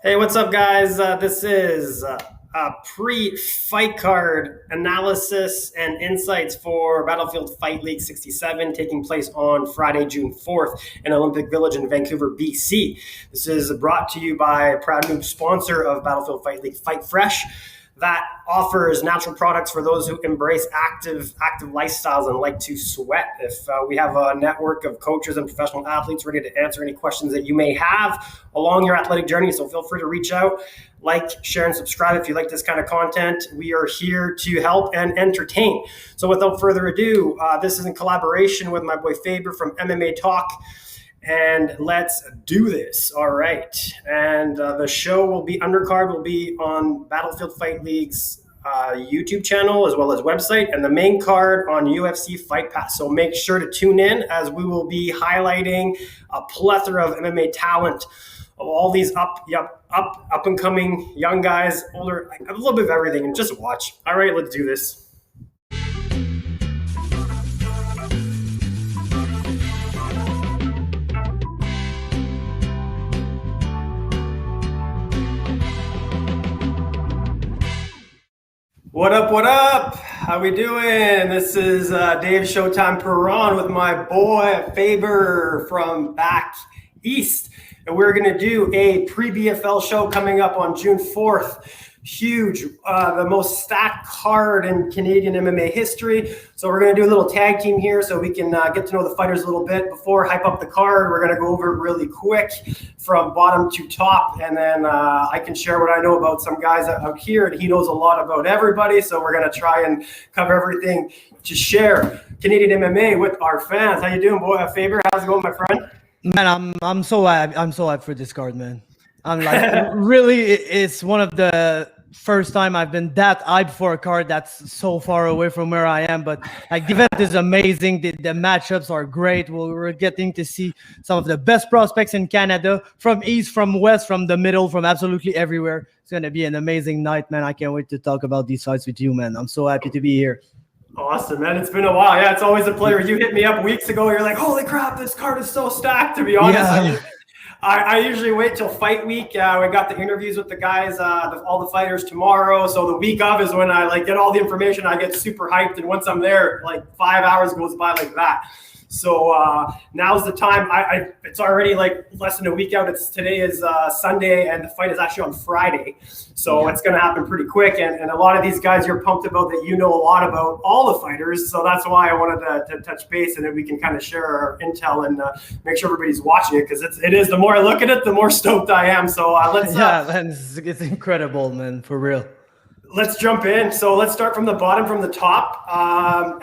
Hey, what's up, guys? This is a pre-fight card analysis and insights for Battlefield Fight League 67 taking place on Friday, June 4th in Olympic Village in Vancouver, BC. This is brought to you by a proud new sponsor of Battlefield Fight League, Fight Fresh, that offers natural products for those who embrace active lifestyles and like to sweat. If we have a network of coaches and professional athletes ready to answer any questions that you may have along your athletic journey, so feel free to reach out, like, share, and subscribe if you like this kind of content. We are here to help and entertain. So without further ado, this is in collaboration with my boy Faber from MMA Talk. And let's do this. All right. And the show will be, undercard will be on Battlefield Fight League's YouTube channel as well as website, and the main card on UFC Fight Pass. So make sure to tune in, as we will be highlighting a plethora of MMA talent of all these up and coming young guys, older, a little bit of everything, and just watch. All right, let's do this. What up, what up? How we doing? This is Dave Showtime Perron with my boy Faber from back east. And we're going to do a pre-BFL show coming up on June 4th. Huge, the most stacked card in Canadian MMA history. So we're going to do a little tag team here so we can get to know the fighters a little bit. Before hype up the card, we're going to go over it really quick from bottom to top. And then I can share what I know about some guys out here, and he knows a lot about everybody. So we're going to try and cover everything to share Canadian MMA with our fans. How you doing, boy? Faber, how's it going, my friend? Man, I'm so hyped for this card, man. I'm like, really, it's one of the first time I've been that hyped for a card that's so far away from where I am. But like, the event is amazing. The matchups are great. We're getting to see some of the best prospects in Canada, from east, from west, from the middle, from absolutely everywhere. It's going to be an amazing night, man. I can't wait to talk about these fights with you, man. I'm so happy to be here. Awesome, man. It's been a while. Yeah, it's always a pleasure. You hit me up weeks ago. You're like, holy crap, this card is so stacked, to be honest. Yeah. I usually wait till fight week. We got the interviews with the guys, all the fighters tomorrow. So the week of is when I get all the information. I get super hyped, and once I'm there, 5 hours goes by like that. So now's the time. It's already less than a week out. Today is Sunday, and the fight is actually on Friday. So It's going to happen pretty quick. And a lot of these guys you're pumped about, that you know a lot about all the fighters. So that's why I wanted to touch base, and then we can kind of share our intel and make sure everybody's watching it, because it is. The more I look at it, the more stoked I am. So let's. Man, it's incredible, man, for real. Let's jump in. So let's start from the bottom, from the top.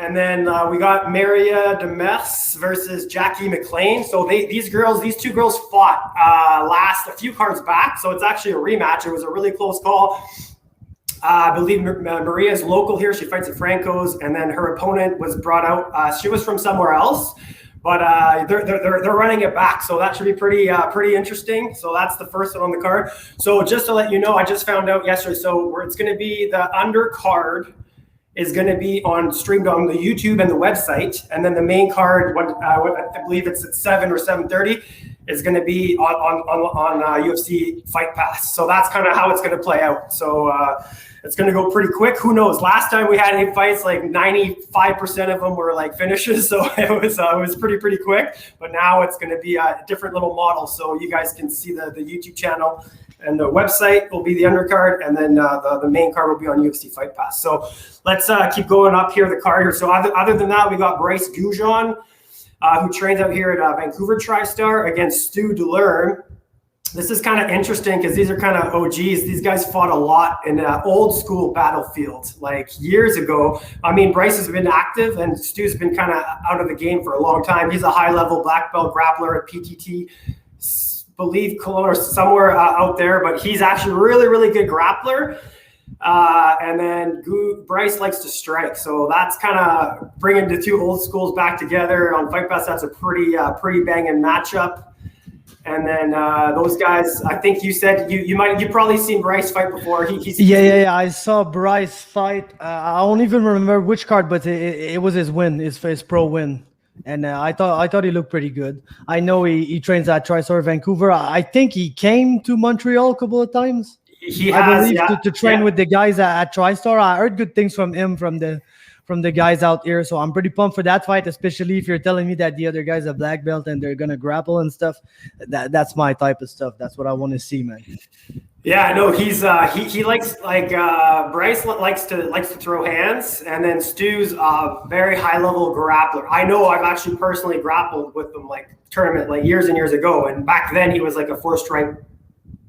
And then we got Maria Demess versus Jacky Mclean. So these two girls fought a few cards back. So it's actually a rematch. It was a really close call. I believe Maria's local here. She fights at Franco's. And then her opponent was brought out. She was from somewhere else. But they're running it back, so that should be pretty interesting. So that's the first one on the card. So just to let you know, I just found out yesterday. So it's going to be the undercard is going to be streamed on the YouTube and the website, and then the main card, I believe it's at 7 or 7:30, is going to be on UFC Fight Pass. So that's kind of how it's going to play out. So it's going to go pretty quick. Who knows? Last time we had 8 fights, 95% of them were finishes. So it was pretty quick. But now it's going to be a different little model. So you guys can see the YouTube channel, and the website will be the undercard, and then the main card will be on UFC Fight Pass. So let's keep going up here, the card here. So other than that, we got Bryce Dejan, who trains out here at Vancouver TriStar, against Stu DeLerme. This is kind of interesting because these are kind of OGs. These guys fought a lot in old school Battlefield, years ago. I mean, Bryce has been active, and Stu's been kind of out of the game for a long time. He's a high-level black belt grappler at PTT, believe Cologne or somewhere out there, but he's actually really, really good grappler. And then Bryce likes to strike. So that's kind of bringing the two old schools back together on Fight Pass. That's a pretty banging matchup. And then those guys, I think you said you've probably seen Bryce fight before. Yeah. I saw Bryce fight. I don't even remember which card, but it was his win, his pro win. And I thought he looked pretty good. I know he trains at TriStar Vancouver. I think he came to Montreal a couple of times. He I has, believe, yeah, to train with the guys at TriStar. I heard good things from him from the guys out here. So I'm pretty pumped for that fight, especially if you're telling me that the other guy's a black belt and they're gonna grapple and stuff. That's my type of stuff. That's what I want to see, man. Yeah, no, he's he likes Bryce likes to throw hands, and then Stu's a very high level grappler. I know I've actually personally grappled with him like tournament like years and years ago, and back then he was like a 4-stripe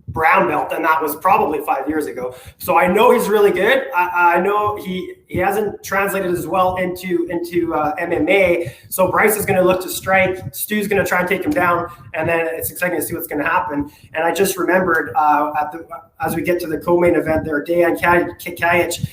brown belt, and that was probably 5 years ago. So I know he's really good. I know he hasn't translated as well into MMA. So Bryce is going to look to strike. Stu's going to try and take him down, and then it's exciting to see what's going to happen. And I just remembered as we get to the co-main event there, Dejan Kajic,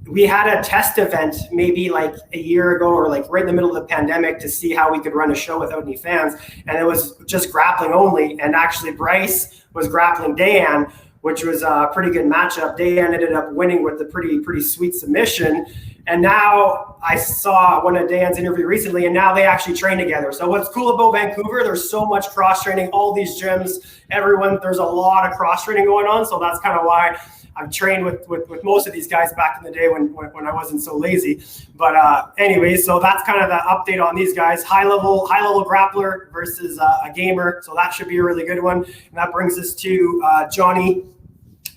we had a test event maybe like a year ago or like right in the middle of the pandemic to see how we could run a show without any fans. And it was just grappling only. And actually Bryce was grappling Dejan, which was a pretty good matchup. Dejan ended up winning with a pretty sweet submission. And now I saw one of Dejan's interview recently, and now they actually train together. So what's cool about Vancouver, there's so much cross-training, all these gyms, there's a lot of cross-training going on. So that's kind of why I've trained with most of these guys back in the day when I wasn't so lazy. But anyways, so that's kind of the update on these guys. High level grappler versus a gamer. So that should be a really good one. And that brings us to Jonny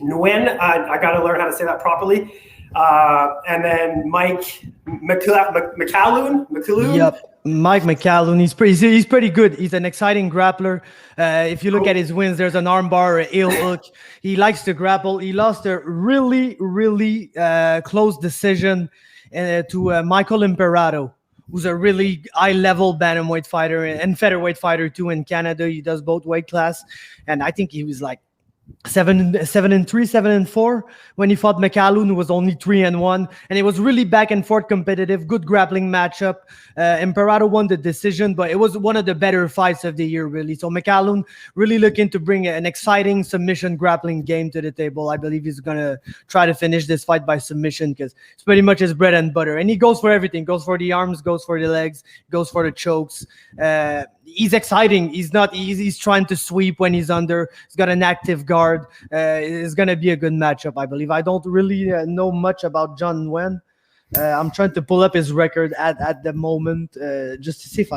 Nguyen. I got to learn how to say that properly. And then Mike McCallum. Yep. Mike McCallum, he's pretty good. He's an exciting grappler. If you look at his wins, there's an armbar, a heel hook. He likes to grapple. He lost a really close decision to Michael Imperato, who's a really high-level bantamweight fighter and featherweight fighter too in Canada. He does both weight class, and I think he was like 7-3, 7-4 when he fought McCallum, who was only 3-1, and it was really back and forth competitive, good grappling matchup. Imperato won the decision, but it was one of the better fights of the year, really. So McCallum really looking to bring an exciting submission grappling game to the table. I believe he's gonna try to finish this fight by submission because it's pretty much his bread and butter, and he goes for everything. Goes for the arms, goes for the legs, goes for the chokes. He's exciting. He's trying to sweep when he's under. He's got an active guard. It's going to be a good matchup, I believe. I don't really know much about John Nguyen. I'm trying to pull up his record at the moment just to see if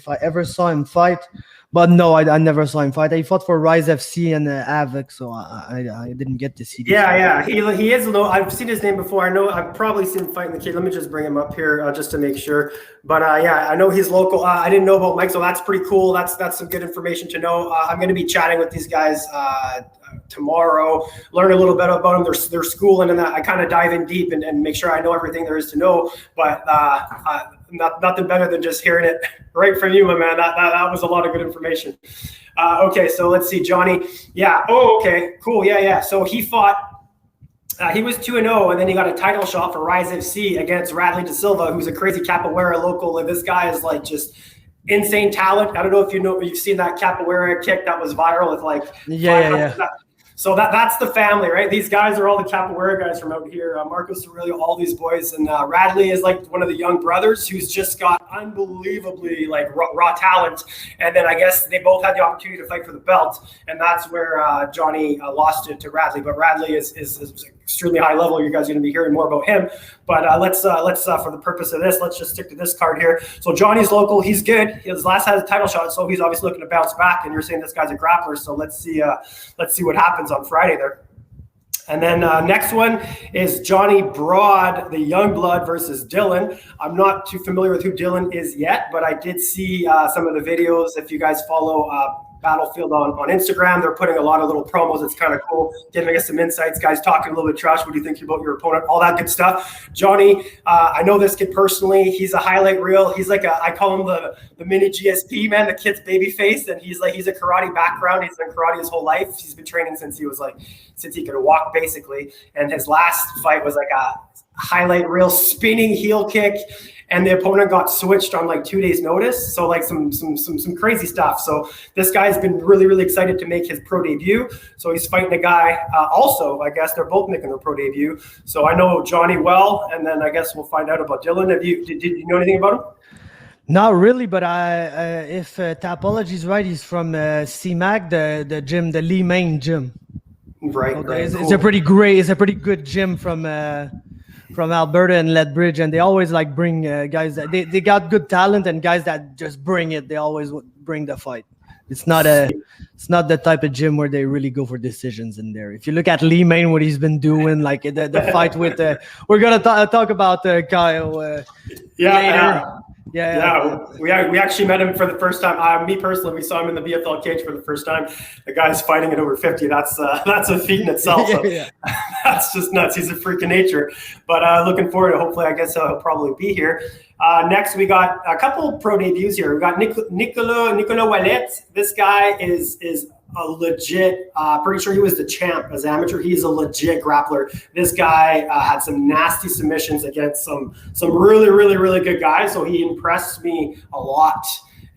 I ever saw him fight. But no, I never saw him fight. He fought for Rise FC and Havoc, so I didn't get to see this. Yeah. He is low. I've seen his name before. I know I've probably seen him fighting the kid. Let me just bring him up here just to make sure. But yeah, I know he's local. I didn't know about Mike, so that's pretty cool. That's some good information to know. I'm going to be chatting with these guys tomorrow, learn a little bit about them, their schooling, and that I kind of dive in deep and make sure I know everything there is to know. But nothing better than just hearing it right from you, my man. That was a lot of good information. Okay, so let's see, Jonny. Yeah. Oh, okay, cool. Yeah. So he fought. He was 2-0, and then he got a title shot for Rise FC against Radley De Silva, who's a crazy capoeira local. And this guy is like just insane talent. I don't know if you've seen that capoeira kick that was viral with like yeah. So that's the family, right? These guys are all the capoeira guys from out here. Marcos Aurelio, all these boys, and Radley is like one of the young brothers who's just got unbelievably like raw talent. And then I guess they both had the opportunity to fight for the belt, and that's where Jonny lost it to Radley. But Radley is extremely high level. You guys are going to be hearing more about him. But let's for the purpose of this, let's just stick to this card here. So Jonny's local. He's good. His last had a title shot, so he's obviously looking to bounce back. And you're saying this guy's a grappler, so let's see what happens on Friday there. And then next one is Johnny Broad, the young blood versus Dylan. I'm not too familiar with who Dylan is yet, but I did see some of the videos. If you guys follow Battlefield on Instagram, they're putting a lot of little promos. It's kind of cool, giving us some insights. Guys talking a little bit trash. What do you think about your opponent? All that good stuff. Johnny, I know this kid personally. He's a highlight reel. He's like I call him the mini GSP, man. The kid's baby face, and he's a karate background. He's done karate his whole life. He's been training since he could walk, basically. And his last fight was like a highlight reel spinning heel kick, and the opponent got switched on like 2 days notice. So like some crazy stuff. So this guy's been really, really excited to make his pro debut. So he's fighting a guy also, I guess they're both making their pro debut. So I know Johnny well, and then I guess we'll find out about Dylan. Did you know anything about him? Not really, but if Tapology is right, he's from CMAC, the gym, the Lee Main gym. Right, Okay, right. it's Cool. a pretty good gym from Alberta and Lethbridge, and they always like bring guys that they got good talent and guys that just bring it. They always bring the fight. It's not the type of gym where they really go for decisions in there. If you look at Lee Main, what he's been doing, like the fight with, we're gonna talk about Caio later. Yeah. We actually met him for the first time. Me personally, we saw him in the BFL cage for the first time. The guy's fighting at over 50. That's a feat in itself. So that's just nuts. He's a freak of nature. But looking forward to, hopefully, I guess he'll probably be here. Next, we got a couple pro debuts here. We got Nicolas Ouellet. This guy is a legit, pretty sure he was the champ as amateur. He's a legit grappler. This guy had some nasty submissions against some really, really, really good guys. So he impressed me a lot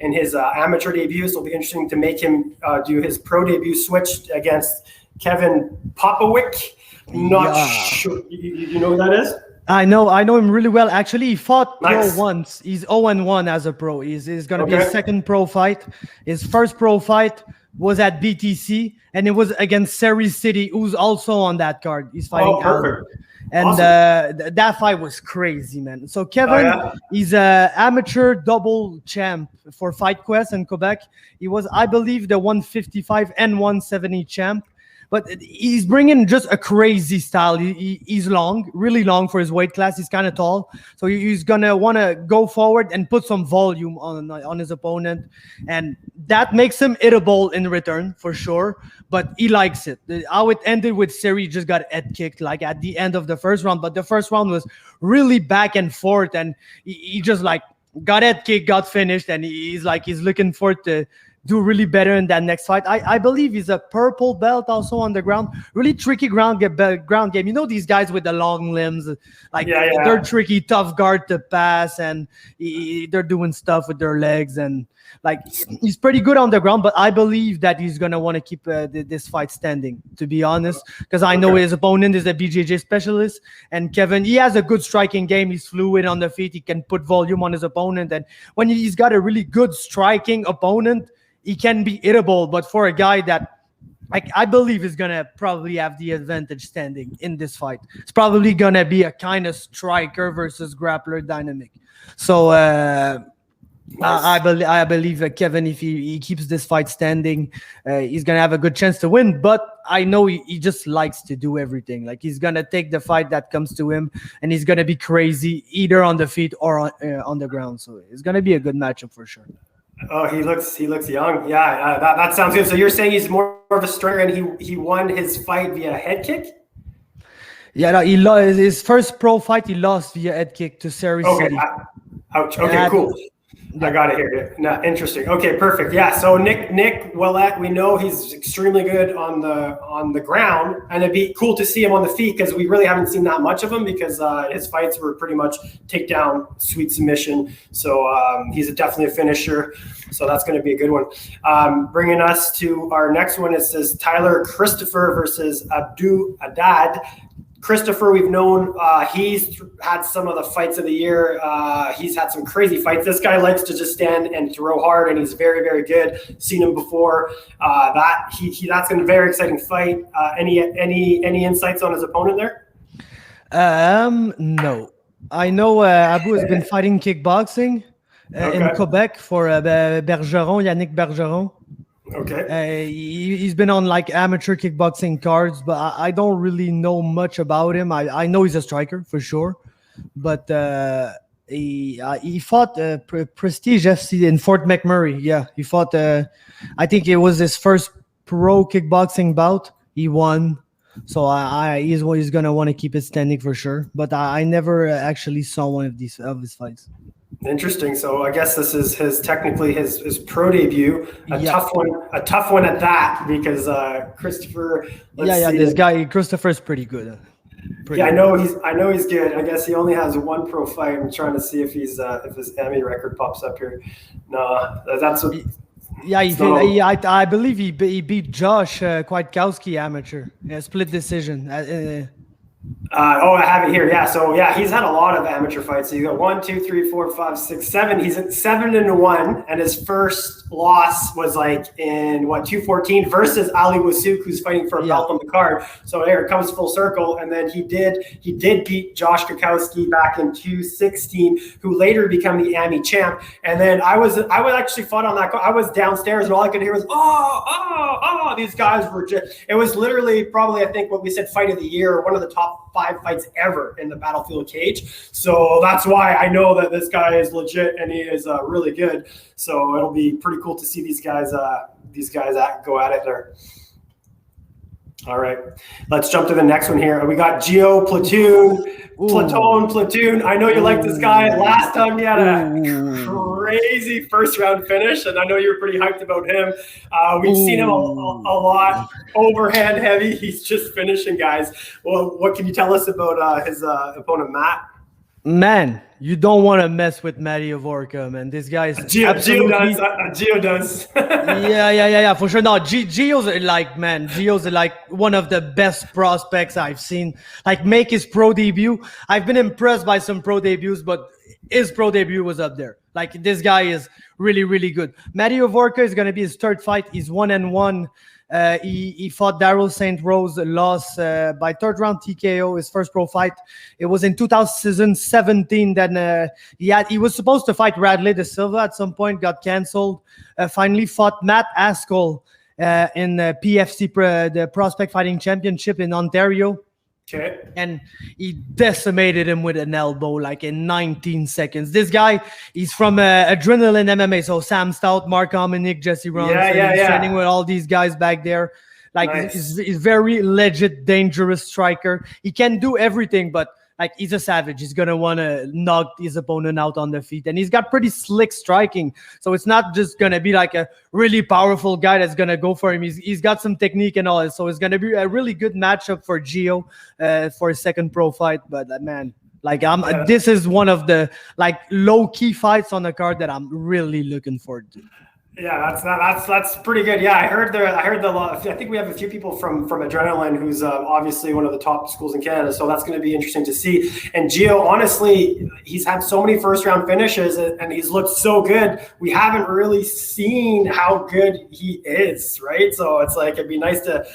in his amateur debut. So it'll be interesting to make him do his pro debut switch against Kevin Popovic. Not sure. You know who that is? I know him really well. Actually, he fought Nice. pro once. He's 0-1 as a pro. He's going to be his second pro fight. His first pro fight was at BTC, and it was against Sidey, who's also on that card. He's fighting perfect. And Awesome. that fight was crazy, man. So Kevin, he's a amateur double champ for Fight Quest in Quebec. He was, I believe, the 155 and 170 champ. But he's bringing just a crazy style. He's long, really long for his weight class. He's kind of tall. So he's going to want to go forward and put some volume on his opponent. And that makes him hittable in return, for sure. But he likes it. How it ended with Serihy, just got head kicked like at the end of the first round. But the first round was really back and forth. And he just like got head kicked, got finished. And he's looking forward to do really better in that next fight. I believe he's a purple belt also on the ground. Really tricky ground game. You know these guys with the long limbs, they're tricky, tough guard to pass, and they're doing stuff with their legs, and like he's pretty good on the ground. But I believe that he's gonna want to keep this fight standing, to be honest, because I know his opponent is a BJJ specialist, and Kevin, he has a good striking game. He's fluid on the feet. He can put volume on his opponent, and when he's got a really good striking opponent, he can be hittable. But for a guy that I believe is going to probably have the advantage standing in this fight, it's probably going to be a kind of striker versus grappler dynamic. So I believe Kevin, if he keeps this fight standing, he's going to have a good chance to win. But I know he just likes to do everything. Like he's going to take the fight that comes to him, and he's going to be crazy either on the feet or on the ground. So it's going to be a good matchup for sure. Oh, he looks young. Yeah, that sounds good. So you're saying he's more of a striker, and he won his fight via head kick? Yeah, no, he lost his first pro fight. He lost via head kick to Serihy. Okay, ouch. Okay, cool. I got it here. No, interesting. Okay, perfect. Yeah. So Nick Ouellet, we know he's extremely good on the ground, and it'd be cool to see him on the feet because we really haven't seen that much of him because his fights were pretty much takedown, sweet submission. So he's definitely a finisher. So that's going to be a good one. Bringing us to our next one, it says Tyler Christopher versus Abdu Haddad. Christopher, we've known he's had some of the fights of the year. He's had some crazy fights. This guy likes to just stand and throw hard, and he's very, very good. Seen him before. That's going to be a very exciting fight. Any insights on his opponent there? No. I know Abu has been fighting kickboxing in Quebec for Yannick Bergeron. Okay. He's been on like amateur kickboxing cards, but I don't really know much about him. I know he's a striker for sure, but he fought Prestige FC in Fort McMurray. Yeah, he fought. I think it was his first pro kickboxing bout. He won, so he's gonna want to keep it standing for sure. But I never actually saw one of his fights. Interesting. So I guess this is his pro debut. Tough one at that because Christopher. This guy Christopher's pretty good. I know he's good. I guess he only has one pro fight. I'm trying to see if his Emmy record pops up here. No, that's what. Yeah, I believe he beat Josh Kwiatkowski amateur. Split decision. I have it here. Yeah. So yeah, he's had a lot of amateur fights. So you got 1, 2, 3, 4, 5, 6, 7. He's at 7-1, and his first loss was like in 214 versus Ali Wasuk, who's fighting for a belt on the card. So there it comes full circle. And then he did beat Josh Kukowski back in 216, who later became the AMI champ. And then I was actually fought on that. I was downstairs, and all I could hear was oh. These guys were just. It was literally probably, I think, what we said, fight of the year, one of the top 5 fights ever in the Battlefield cage. So that's why I know that this guy is legit and he is really good. So it'll be pretty cool to see these guys go at it there. All right, let's jump to the next one here. We got Gio Platoon. I know you like this guy. Last time he had a crazy first round finish, and I know you were pretty hyped about him. We've seen him a lot, overhand heavy. He's just finishing guys. Well, what can you tell us about his opponent, Matt? Man, you don't want to mess with Matty Avorka, man. This guy is Gio does. yeah, for sure. No, Gio's like one of the best prospects I've seen. Like make his pro debut. I've been impressed by some pro debuts, but his pro debut was up there. Like this guy is really, really good. Matty Avorka is gonna be his 3rd fight. He's 1-1. He fought Daryl St. Rose, lost by 3rd round TKO, his first pro fight. It was in 2017. Then he was supposed to fight Radley De Silva at some point, got canceled. Finally fought Matt Haskell in the PFC, the Prospect Fighting Championship in Ontario. Okay. And he decimated him with an elbow like in 19 seconds. This guy, he's from Adrenaline MMA. So Sam Stout, Mark Hominick, Jesse Ronson. He's training with all these guys back there. Like nice. He's very legit, dangerous striker. He can do everything, but like he's a savage. He's gonna want to knock his opponent out on the feet, and he's got pretty slick striking. So it's not just gonna be like a really powerful guy that's gonna go for him. He's got some technique and all. So it's gonna be a really good matchup for Gio for his 2nd pro fight. But man, like this is one of the like low key fights on the card that I'm really looking forward to. Yeah, that's pretty good. Yeah, I heard I think we have a few people from Adrenaline, who's obviously one of the top schools in Canada. So that's going to be interesting to see. And Gio, honestly, he's had so many first round finishes, and he's looked so good. We haven't really seen how good he is, right? So it's like it'd be nice to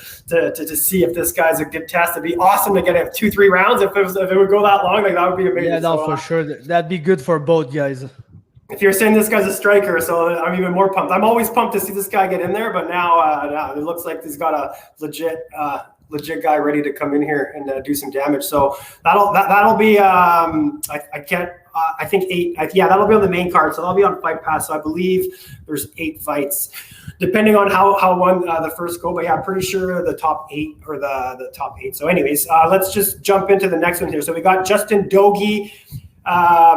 see if this guy's a good test. It'd be awesome to get it 2-3 rounds if it would go that long. Like that would be amazing. Yeah, no, for sure. That'd be good for both guys. If you're saying this guy's a striker, so I'm even more pumped. I'm always pumped to see this guy get in there, but now it looks like he's got a legit guy ready to come in here and do some damage. So that'll be I think 8. That'll be on the main card. So that'll be on Fight Pass. So I believe there's 8 fights, depending on how one the first go. But yeah, I'm pretty sure the top 8 or the top 8. So anyways, let's just jump into the next one here. So we got Justin Doege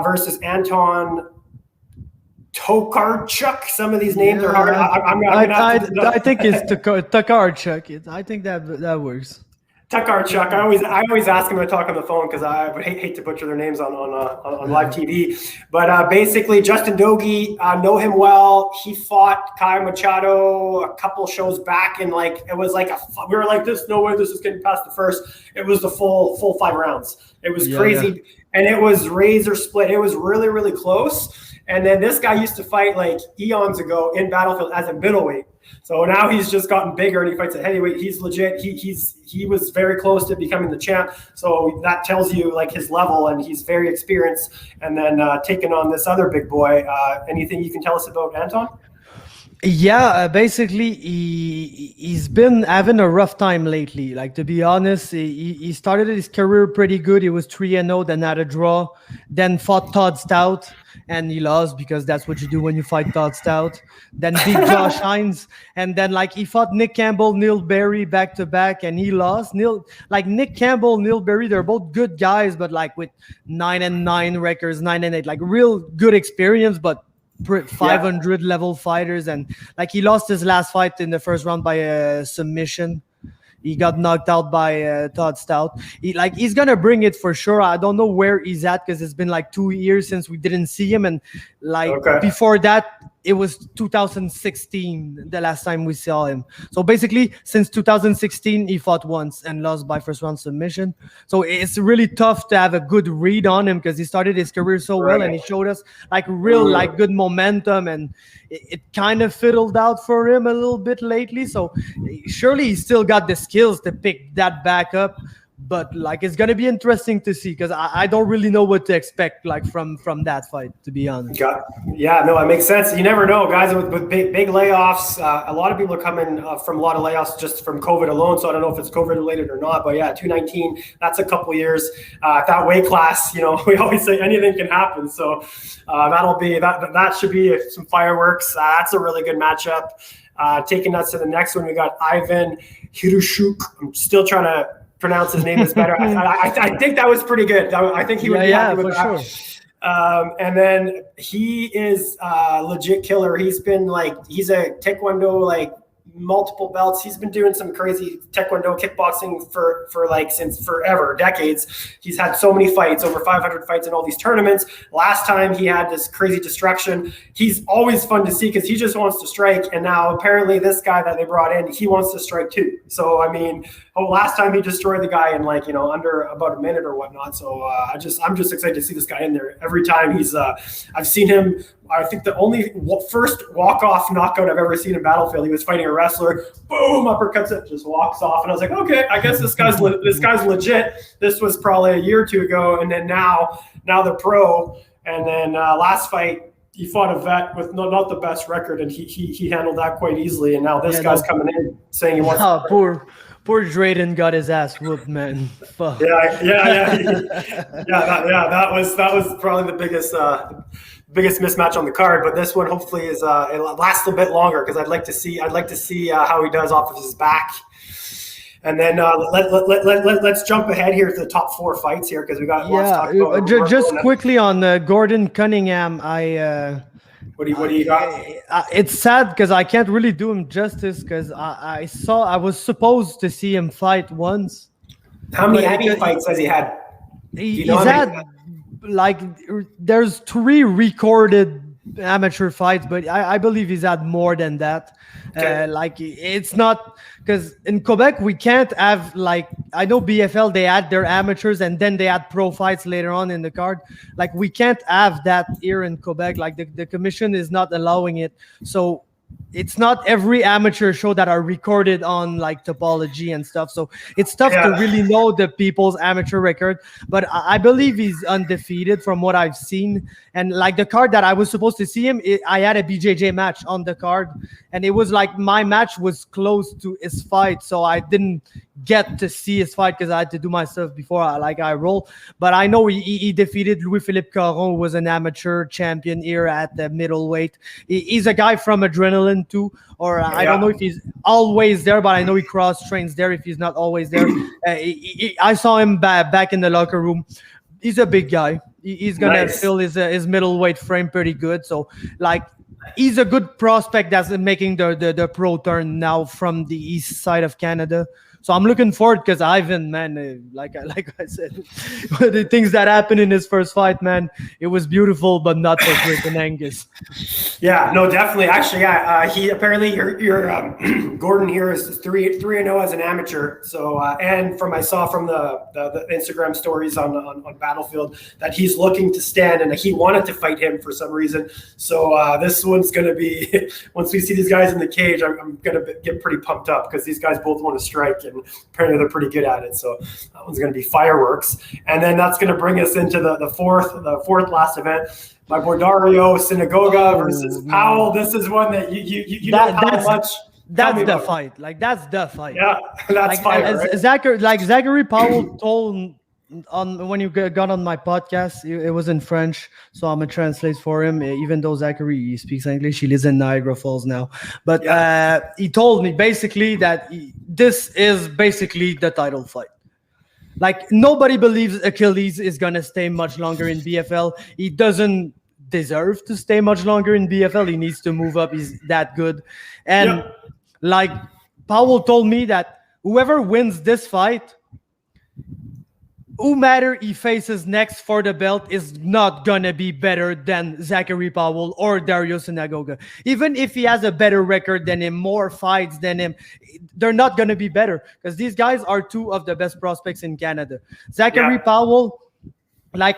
versus Anton Tokarchuk. Some of these names are hard. I think it's Tokarchuk. I think that works. Tokarchuk. I always ask him to talk on the phone because I would hate to butcher their names on live TV. But basically, Justin Doege, know him well. He fought Caio Machado a couple shows back, and like it was like we were like this. No way, this is getting past the first. It was the full 5 rounds. It was crazy, and it was razor split. It was really, really close. And then this guy used to fight like eons ago in Battlefield as a middleweight. So now he's just gotten bigger and he fights at heavyweight. He's legit. He was very close to becoming the champ. So that tells you like his level, and he's very experienced. And then taking on this other big boy. Anything you can tell us about Anton? Yeah, basically he's been having a rough time lately. Like to be honest, he started his career pretty good. He was 3-0, then had a draw, then fought Todd Stout, and he lost because that's what you do when you fight Todd Stout. Then beat Josh Hines, and then like he fought Nick Campbell, Neil Berry back to back, and he lost. Nick Campbell, Neil Berry, they're both good guys, but like with 9-9 records, 9-8, like real good experience, but 500 level fighters. And like he lost his last fight in the first round by a submission. He got knocked out by Todd Stout. He's gonna bring it for sure. I don't know where he's at because it's been like 2 years since we didn't see him, and before that it was 2016 the last time we saw him. So basically, since 2016, he fought once and lost by first round submission. So it's really tough to have a good read on him because he started his career so well and he showed us like real like good momentum, and it kind of fiddled out for him a little bit lately. So surely he still got the skills to pick that back up. But like it's gonna be interesting to see because I don't really know what to expect like from that fight, to be honest. Yeah, no, it makes sense. You never know, guys. With big layoffs, a lot of people are coming from a lot of layoffs just from COVID alone. So I don't know if it's COVID related or not. But yeah, 219, that's a couple years. That weight class, you know, we always say anything can happen. So that'll be that should be some fireworks. That's a really good matchup. Taking us to the next one, we got Ivan Hryschuk. I'm still trying to pronounce his name is better. I think that was pretty good. I think he would be happy with that. Sure. And then he is a legit killer. He's a Taekwondo, like multiple belts. He's been doing some crazy Taekwondo kickboxing for like since forever, decades. He's had so many fights, over 500 fights in all these tournaments. Last time he had this crazy destruction. He's always fun to see because he just wants to strike. And now apparently this guy that they brought in, he wants to strike too. So, I mean, last time he destroyed the guy in like, you know, under about a minute or whatnot. So I'm just excited to see this guy in there. Every time he's, I've seen him, I think the only first walk-off knockout I've ever seen in Battlefield, he was fighting a wrestler, boom, uppercuts it, just walks off. And I was like, okay, I guess this guy's legit. This was probably a year or two ago. And then now the pro. And then last fight, he fought a vet with not the best record, and he handled that quite easily. And now this guy's coming in saying he wants to Poor Drayden got his ass whooped, man. Fuck. Yeah. That was probably the biggest mismatch on the card. But this one hopefully is it lasts a bit longer because I'd like to see how he does off of his back. And then let's jump ahead here to the top 4 fights here because we got lots to talk about. Just quickly on Gordon Cunningham, What do you got? It's sad because I can't really do him justice because I was supposed to see him fight once. How many fights has he had? He's had like there's 3 recorded amateur fights, but I believe he's had more than that. Okay. Like it's not because in Quebec we can't have like I know BFL they had their amateurs and then they had pro fights later on in the card. Like we can't have that here in Quebec. Like the commission is not allowing it. So it's not every amateur show that are recorded on like topology and stuff. So it's tough to really know the people's amateur record. But I believe he's undefeated from what I've seen. And like the card that I was supposed to see him, I had a BJJ match on the card. And it was like my match was close to his fight. So I didn't get to see his fight because I had to do my stuff before I roll. But I know he defeated Louis-Philippe Caron, who was an amateur champion here at the middleweight. He's a guy from Adrenaline too, or I don't know if he's always there, but I know he cross trains there if he's not always there. I saw him back in the locker room. He's a big guy. He's gonna fill his middleweight frame pretty good. So like he's a good prospect that's making the pro turn now from the east side of Canada. So I'm looking forward because Ivan, man, like I said, the things that happened in his first fight, man, it was beautiful, but not for Drayton Angus. Yeah, no, definitely. Actually, he apparently your Gordon here is 3-0 as an amateur. So and I saw from the Instagram stories on Battlefield that he's looking to stand and he wanted to fight him for some reason. So this one's gonna be once we see these guys in the cage, I'm gonna get pretty pumped up because these guys both want to strike. And apparently they're pretty good at it. So that one's going to be fireworks. And then that's going to bring us into the fourth last event. My boy Dario, Sinagoga versus Powell. This is one that you know how much. That's the fight. Like that's the fight. Yeah, that's like, fire. Right? Zachary Powell told when you got on my podcast, it was in French, so I'm gonna translate for him. Even though Zachary speaks English, he lives in Niagara Falls now. But he told me basically that this is basically the title fight. Like nobody believes Achilles is gonna stay much longer in BFL. He doesn't deserve to stay much longer in BFL. He needs to move up. He's that good. And like Powell told me that whoever wins this fight, who matter he faces next for the belt is not gonna be better than Zachary Powell or Dario Sinagoga. Even if he has a better record than him, more fights than him, they're not gonna be better because these guys are two of the best prospects in Canada. Zachary Powell, like,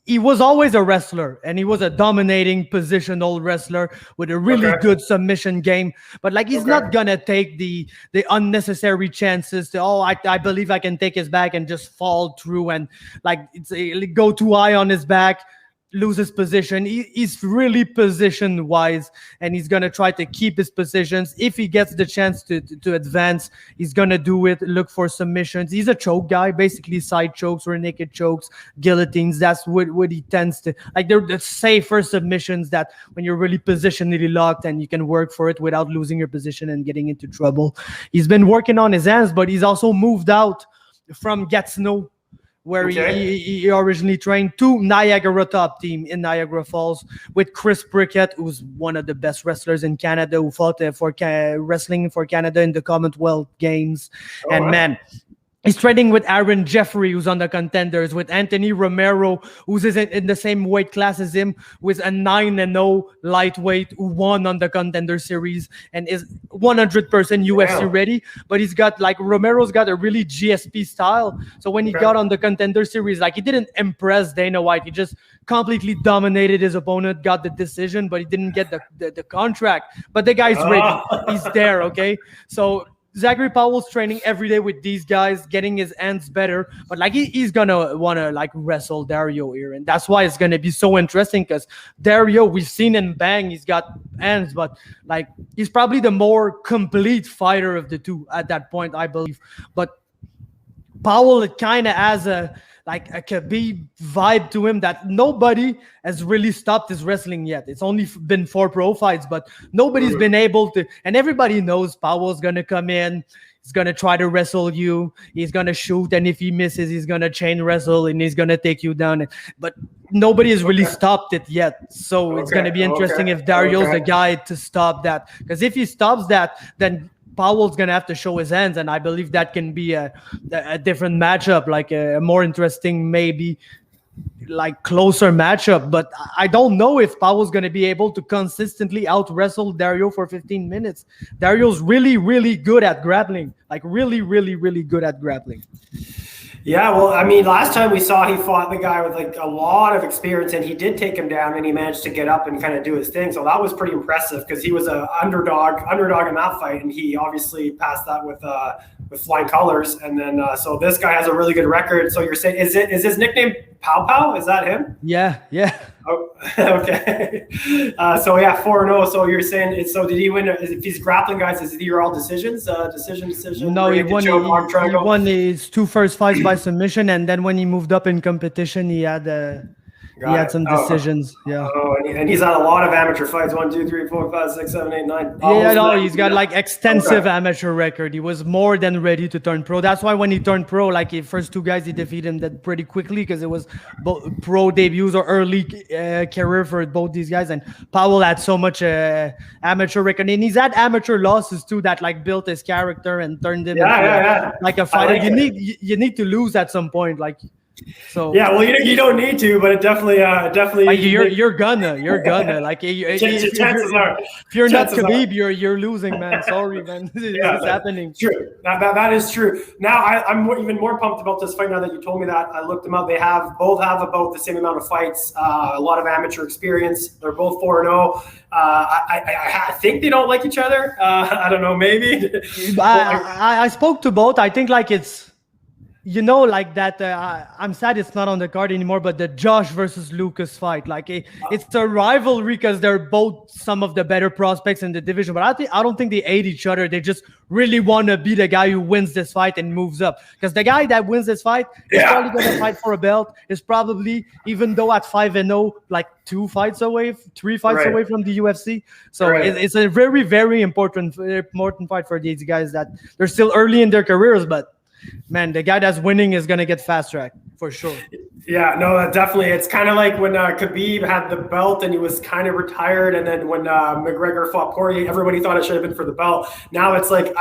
he was always a wrestler, and he was a dominating positional wrestler with a really good submission game. But like, he's not gonna take the unnecessary chances to, I believe I can take his back and just fall through and like go too high on his back, lose his position. He's really position wise, and he's gonna try to keep his positions. If he gets the chance to advance, he's gonna do it. Look for submissions. He's a choke guy, basically side chokes or naked chokes, guillotines. That's what he tends to like. They're the safer submissions that when you're really positionally locked and you can work for it without losing your position and getting into trouble. He's been working on his hands, but he's also moved out from Gatineau, where he originally trained, to Niagara top team in Niagara Falls with Chris Brickett, who's one of the best wrestlers in Canada, who fought for wrestling for Canada in the Commonwealth Games. Man, he's training with Aaron Jeffrey, who's on the Contenders, with Anthony Romero, who's in the same weight class as him, with a 9-0 lightweight who won on the Contender Series and is 100% UFC ready. But he's got, like, Romero's got a really GSP style. So when he got on the Contender Series, like, he didn't impress Dana White. He just completely dominated his opponent, got the decision, but he didn't get the contract. But the guy's ready. He's there, okay? So Zachary Powell's training every day with these guys, getting his hands better. But like, he's gonna want to like wrestle Dario here, and that's why it's gonna be so interesting, because Dario, we've seen him bang, he's got hands, but like, he's probably the more complete fighter of the two at that point, I believe. But Powell kind of has a Khabib vibe to him that nobody has really stopped his wrestling yet. It's only been 4 pro fights, but nobody's been able to. And everybody knows Powell's going to come in. He's going to try to wrestle you. He's going to shoot. And if he misses, he's going to chain wrestle and he's going to take you down. But nobody has really stopped it yet. So it's going to be interesting if Dario's the guy to stop that. Because if he stops that, then Powell's going to have to show his hands, and I believe that can be a different matchup, like a more interesting, maybe like closer matchup. But I don't know if Powell's going to be able to consistently out-wrestle Dario for 15 minutes. Dario's really, really good at grappling, like really, really, really good at grappling. Yeah, well, I mean, last time we saw he fought the guy with like a lot of experience, and he did take him down, and he managed to get up and kind of do his thing. So that was pretty impressive, because he was an underdog in that fight, and he obviously passed that with flying colors. And then so this guy has a really good record. So you're saying, is his nickname Pow Pow? Is that him? Yeah. Oh, okay. So yeah, 4-0. So you're saying, so did he win? If he's grappling guys, is it all decisions? Decision. No, he won his 2 first fights by submission, and then when he moved up in competition, he had some decisions. And he's had a lot of amateur fights. 1, 2, 3, 4, 5, 6, 7, 8, 9. He's got like extensive amateur record. He was more than ready to turn pro. That's why when he turned pro, like the first 2 guys, he defeated him that pretty quickly, because it was both pro debuts or early career for both these guys. And Powell had so much amateur record, and he's had amateur losses too that like built his character and turned him into like a fighter. You need to lose at some point, like. So yeah, well, you don't need to, but it definitely. Like you're gonna like chances are. If you're not Khabib, you're losing, man. Sorry, man. It's happening. True. That is true. Now I'm even more pumped about this fight now that you told me that. I looked them up. They both have about the same amount of fights. A lot of amateur experience. They're both 4-0. I think they don't like each other. I don't know. Maybe. I spoke to both. I think like it's. Like that, I'm sad it's not on the card anymore, but the Josh versus Lucas fight, like it's a rivalry because they're both some of the better prospects in the division. But I don't think they hate each other. They just really want to be the guy who wins this fight and moves up. Because the guy that wins this fight is probably going to fight for a belt. Is probably, even though at 5-0, like 3 fights away from the UFC. So it's a very, very important fight for these guys that they're still early in their careers, but. Man, the guy that's winning is going to get fast track for sure. Yeah, no, definitely. It's kind of like when Khabib had the belt and he was kind of retired, and then when McGregor fought Poirier, everybody thought it should have been for the belt. Now it's like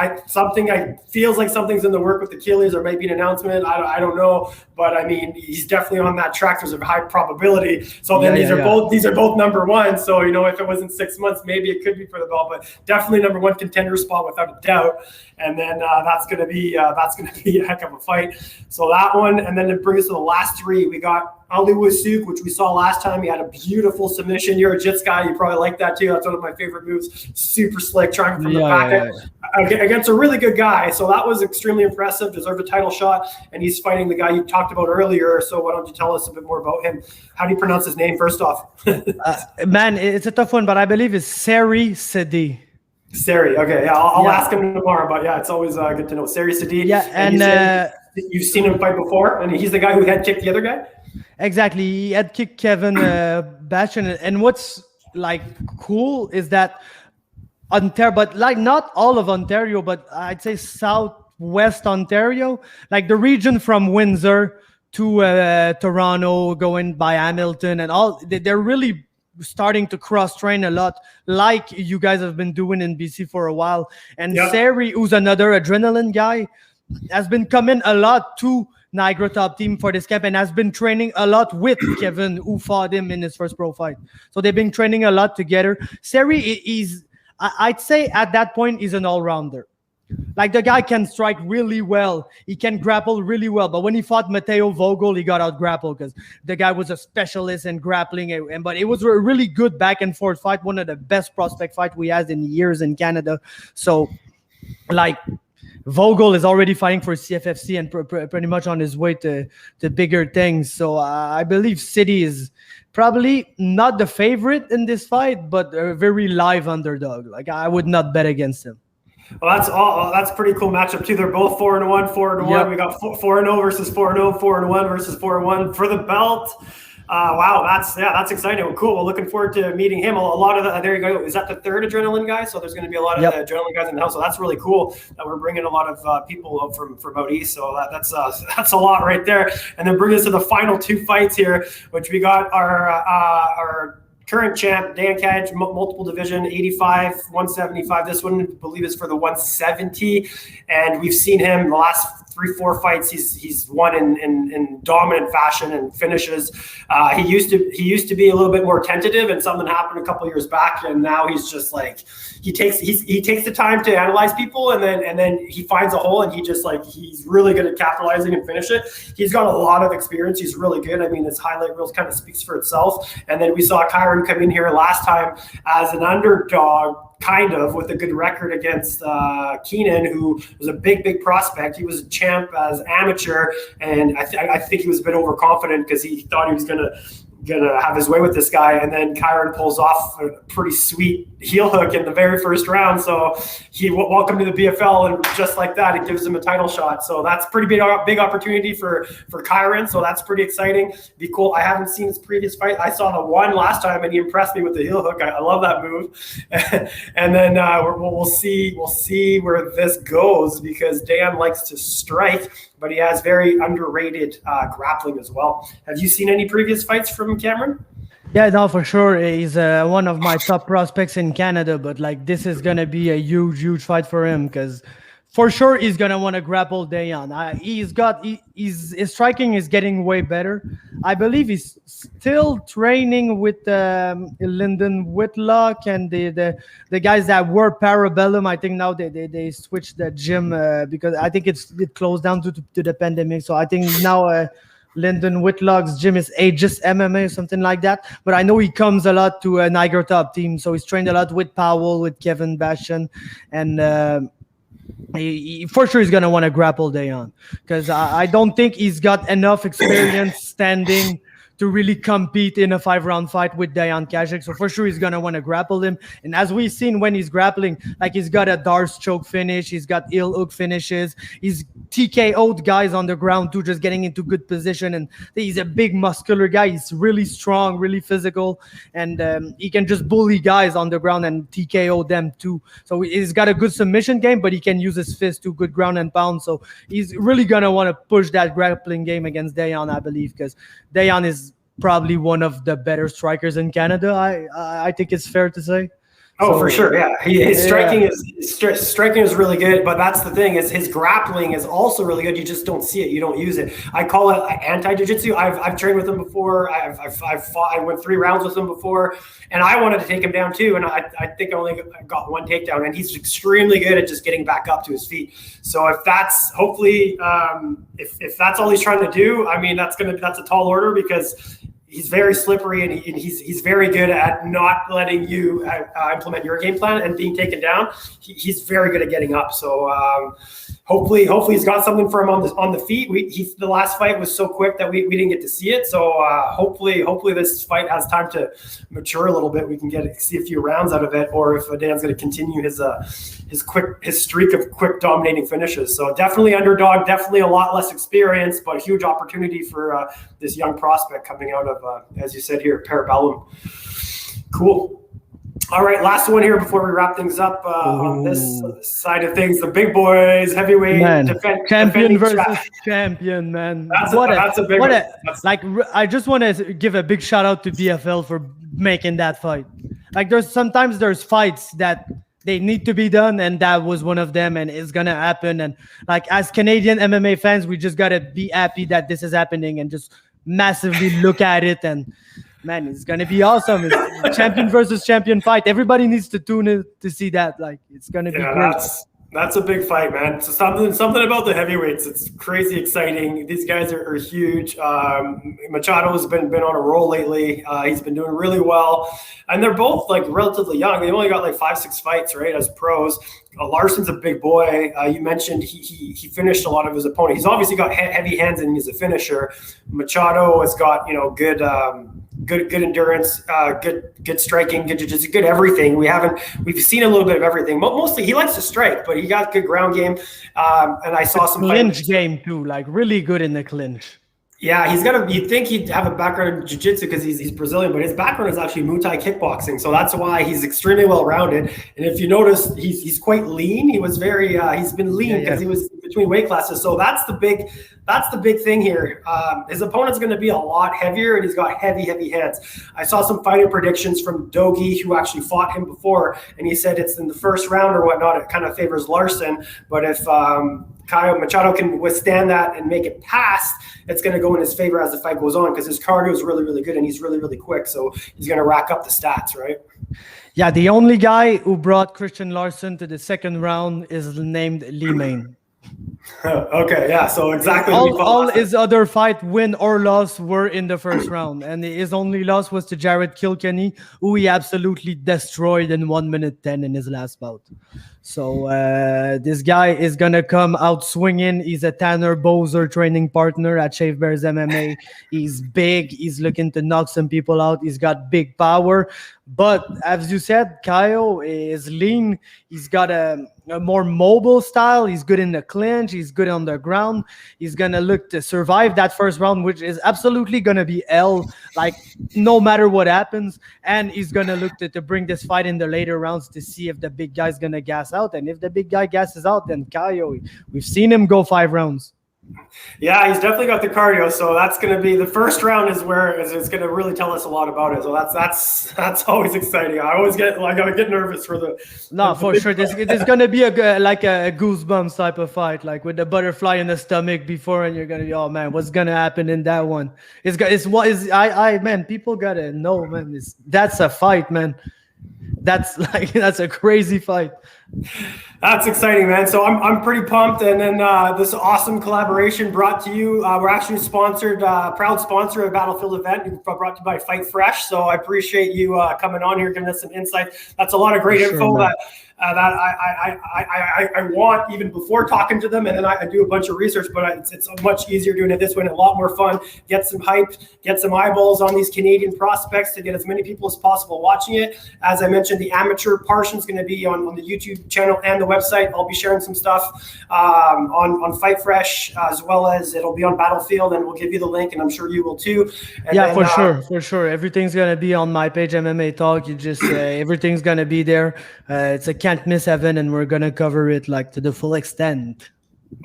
feels like something's in the work with Achilles, or maybe an announcement. I don't know, but I mean, he's definitely on that track. There's a high probability. So then these are both number one. So if it wasn't 6 months, maybe it could be for the belt, but definitely number one contender spot without a doubt. And then that's gonna be a heck of a fight. So that one, and then to bring us to the last three, we got Ali Wasuk, which we saw last time. He had a beautiful submission. You're a Jits guy. You probably like that too. That's one of my favorite moves. Super slick, trying from the back against a really good guy. So that was extremely impressive. Deserved a title shot. And he's fighting the guy you talked about earlier. So why don't you tell us a bit more about him? How do you pronounce his name first off? Man, it's a tough one, but I believe it's Serihy. Serihy. Okay, yeah, I'll ask him tomorrow. But yeah, it's always good to know. Serihy. Yeah, and you've seen him fight before, and he's the guy who head kicked the other guy. Exactly, he head kicked Kevin Bastion, and what's like cool is that Ontario, but like not all of Ontario, but I'd say Southwest Ontario, like the region from Windsor to Toronto, going by Hamilton, and all, they're really starting to cross-train a lot, like you guys have been doing in BC for a while. And Serihy, who's another adrenaline guy, has been coming a lot to Niagara Top Team for this camp and has been training a lot with Kevin, who fought him in his first pro fight. So they've been training a lot together. Serihy is, I'd say at that point, he's an all-rounder. Like, the guy can strike really well. He can grapple really well. But when he fought Matteo Vogel, he got out-grappled because the guy was a specialist in grappling. But it was a really good back-and-forth fight, one of the best prospect fights we had in years in Canada. So, like, Vogel is already fighting for CFFC and pretty much on his way to bigger things. So I believe City is probably not the favorite in this fight, but a very live underdog. Like, I would not bet against him. Well, that's a pretty cool matchup too. They're both 4-1, 4-1. Yep. We got 4-0 versus 4-0, 4-1 versus 4-1 for the belt. Wow, that's exciting. Well, cool. Well, looking forward to meeting him. A lot of there you go. Is that the third adrenaline guy? So there's going to be a lot of adrenaline guys in the house. So that's really cool that we're bringing a lot of people from out east. So that's a lot right there. And then bring us to the final two fights here, which we got our current champ, Dan Kajic, multiple division, 85, 175. This one, I believe, is for the 170. And we've seen him the last 3-4 fights. He's won in dominant fashion and finishes. He used to be a little bit more tentative, and something happened a couple years back, and now he's just like he takes the time to analyze people, and then he finds a hole, and he's really good at capitalizing and finish it. He's got a lot of experience. He's really good. I mean, his highlight reels kind of speaks for itself. And then we saw Kyran come in here last time as an underdog, kind of, with a good record against Keenan, who was a big prospect. He was a champ as amateur, and I think he was a bit overconfident because he thought he was gonna have his way with this guy, and then Kyran pulls off a pretty sweet heel hook in the very first round. So he welcome to the BFL, and just like that, it gives him a title shot. So that's pretty big opportunity for Kyran. So that's pretty exciting. Be cool. I haven't seen his previous fight. I saw the one last time, and he impressed me with the heel hook. I love that move. And then we'll see where this goes, because Dan likes to strike, but he has very underrated grappling as well. Have you seen any previous fights from Cameron? Yeah, no, for sure. He's one of my top prospects in Canada, but like, this is going to be a huge fight for him, because for sure he's going to want to grapple Dejan. His striking is getting way better. I believe he's still training with Lyndon Whitlock and the guys that were Parabellum. I think now they switched the gym because I think it closed down to the pandemic. So I think now Lyndon Whitlock's gym is Aegis MMA or something like that. But I know he comes a lot to Niagara Top Team. So he's trained a lot with Powell, with Kevin Bastion, and he for sure he's going to want to grapple Dejan, because I don't think he's got enough experience standing to really compete in a 5-round fight with Dejan Kajic. So for sure, he's going to want to grapple him. And as we've seen when he's grappling, like he's got a Darce choke finish. He's got heel hook finishes. He's TKO'd guys on the ground too, just getting into good position. And he's a big muscular guy. He's really strong, really physical. And he can just bully guys on the ground and TKO them too. So he's got a good submission game, but he can use his fist to good ground and pound. So he's really going to want to push that grappling game against Dejan, I believe, because Dejan is probably one of the better strikers in Canada. I think it's fair to say. Oh, so, for sure, yeah. His striking is really good, but that's the thing is his grappling is also really good. You just don't see it. You don't use it. I call it anti-jiu-jitsu. I've trained with him before. I've fought. I went 3 rounds with him before, and I wanted to take him down too. And I think I only got 1 takedown, and he's extremely good at just getting back up to his feet. So if that's hopefully if that's all he's trying to do, I mean that's a tall order because he's very slippery and he's very good at not letting you implement your game plan and being taken down. He's very good at getting up. So hopefully he's got something for him on the feet. The last fight was so quick that we didn't get to see it. So hopefully this fight has time to mature a little bit. We can see a few rounds out of it, or if Dan's going to continue his streak of quick dominating finishes. So definitely underdog, definitely a lot less experience, but a huge opportunity for this young prospect coming out of, as you said here, Parabellum. Cool. All right, last one here before we wrap things up on this side of things. The big boys, heavyweight, champion versus champion, man. That's a big one. I just want to give a big shout out to BFL for making that fight. Like sometimes there's fights that they need to be done, and that was one of them, and it's gonna happen. And like as Canadian MMA fans, we just gotta be happy that this is happening and just massively look at it. And man, it's gonna be awesome. It's a champion versus champion fight. Everybody needs to tune in to see that. Like it's gonna be great. That's a big fight, man. So something about the heavyweights. It's crazy exciting. These guys are huge. Machado's been on a roll lately. He's been doing really well, and they're both like relatively young. They only got like 5-6 fights, right, as pros. Larsen's a big boy. You mentioned he finished a lot of his opponents. He's obviously got heavy hands and he's a finisher. Machado has got good endurance, good striking, good jiu-jitsu, good everything. We've seen a little bit of everything. Mostly he likes to strike, but he got good ground game. And I saw some clinch game too, like really good in the clinch. Yeah, you'd think he'd have a background in jiu-jitsu because he's Brazilian, but his background is actually Muay Thai kickboxing. So that's why he's extremely well-rounded. And if you notice, he's quite lean. He was he's been lean because he was between weight classes. So that's the big thing here. His opponent's going to be a lot heavier, and he's got heavy hands. I saw some fighting predictions from Doege, who actually fought him before, and he said it's in the first round or whatnot. It kind of favors Larsen. But if Caio Machado can withstand that and make it past, it's going to go in his favor as the fight goes on because his cardio is really, really good and he's really, really quick. So he's going to rack up the stats, right? Yeah, the only guy who brought Christian Larsen to the second round is named Lee Main. Okay, yeah, so exactly. All his other fight, win or loss, were in the first round, and his only loss was to Jared Kilkenny, who he absolutely destroyed in 1 minute 10 in his last bout. So this guy is gonna come out swinging. He's a Tanner Bozer training partner at Shave Bears MMA. He's big. He's looking to knock some people out. He's got big power. But as you said, Caio is lean. He's got a more mobile style. He's good in the clinch. He's good on the ground. He's going to look to survive that first round, which is absolutely going to be L, like no matter what happens. And he's going to look to bring this fight in the later rounds to see if the big guy's going to gas out. And if the big guy gasses out, then Caio, we've seen him go 5 rounds. Yeah, he's definitely got the cardio. So that's going to be the first round is where it's going to really tell us a lot about it. So that's always exciting. I always get nervous for the. No, for sure. There's going to be a goosebumps type of fight, like with the butterfly in the stomach before, and you're going to be, oh man, what's going to happen in that one? Man, people got to know, man. That's a fight, man. That's a crazy fight. That's exciting, man. So I'm pretty pumped. And then this awesome collaboration brought to you. We're actually sponsored, proud sponsor of a Battlefield event brought to you by Fight Fresh. So I appreciate you coming on here, giving us some insight. That's a lot of great info that I want even before talking to them, and then I do a bunch of research, but it's much easier doing it this way and a lot more fun. Get some hype, get some eyeballs on these Canadian prospects to get as many people as possible watching it. As I mentioned, the amateur portion is going to be on the YouTube channel and the website. I'll be sharing some stuff on Fight Fresh, as well as it'll be on Battlefield, and we'll give you the link, and I'm sure you will too. And yeah, then, for sure. Everything's gonna be on my page, MMA Talk. You just everything's gonna be there. It's a can't miss event, and we're gonna cover it like to the full extent.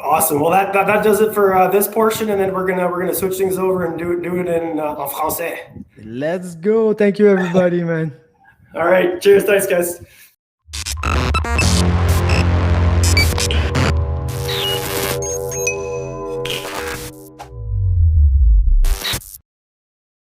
Awesome. Well, that does it for this portion, and then we're gonna switch things over and do it in français. Let's go. Thank you, everybody, man. All right. Cheers. Thanks, guys.